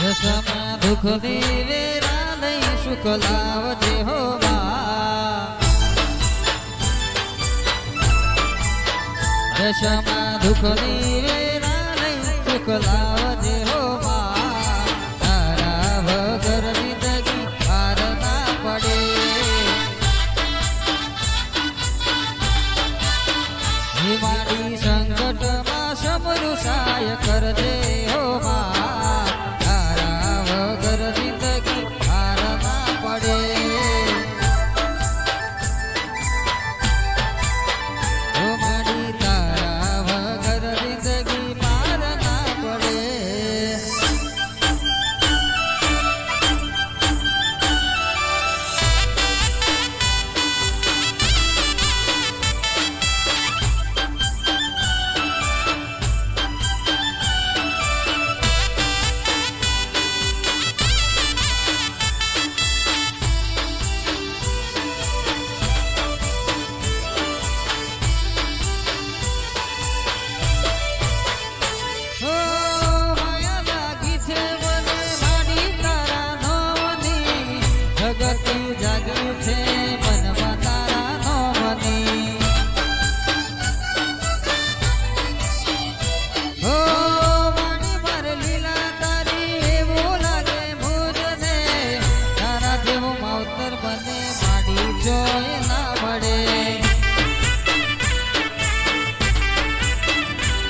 દશામાં દુઃખ વેરા લઈ સુખ લાવજે હો માં. દશામાં દુઃખ વેરા લઈ સુખ લાવજે હો માં. તારા વગર જિંદગી પાર ના પડે. મારી સંકટમાં સમરું સહાય કરજે હો માં. તારા વગર જિંદગી પાર ના પડે. હો મારી તારા વગર જિંદગી પાર ના પડે.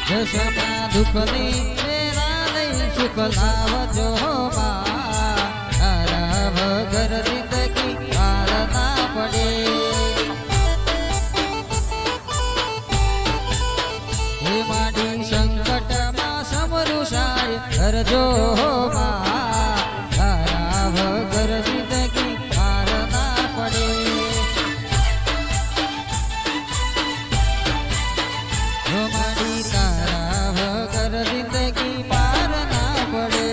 દશામાં દુઃખ વેરા લઈ સુખ લાવજો માં. તારા વગર જિંદગી પાર ના પડે. હે મારી સંકટમાં સમરું સહાય કરજો માં. તારા વગર જિંદગી પાર ના પડે. હો મારી તારા વગર જિંદગી પાર ના પડે.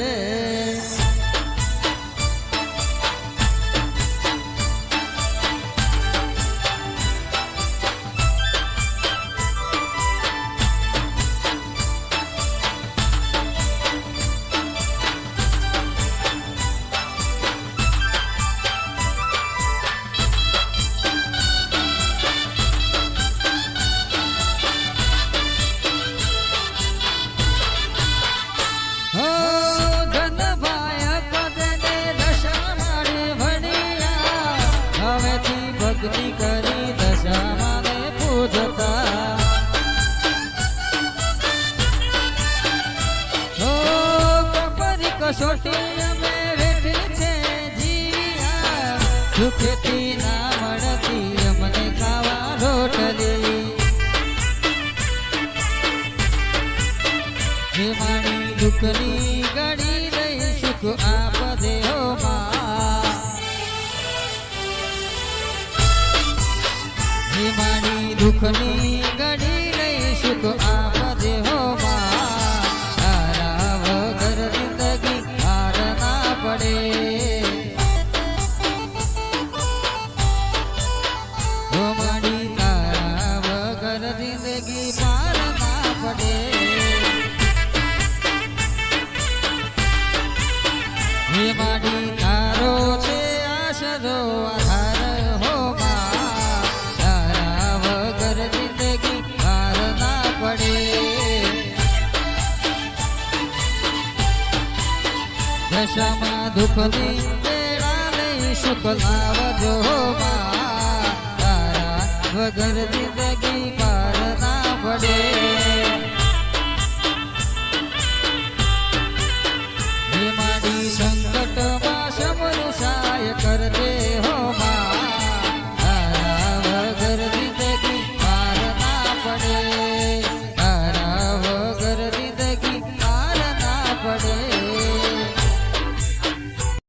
ભક્તિ કરી દશામાં પૂજતા. હો કપરી કસોટી અમે વેઠી છે જીવ્યા. સુખેથી ના મળતી અમને ખાવા રોટલી. હે મારી દુઃખની ઘડી લઈ સુખ આપજે હો માં. હે મારી દુઃખની ઘડી લઈ સુખ આપજે હો માં. તારા વગર જિંદગી પાર ના પડે. હો મારી તારા વગર જિંદગી પાર ના પડે. હે મારી તારો છે આશરો આધાર હો માં. તારા વગર જિંદગી પાર ના પડે. દશામાં દુઃખની વેરા લઈ સુખ લાવજો માં. તારા વગર જિંદગી પાર ના પડે.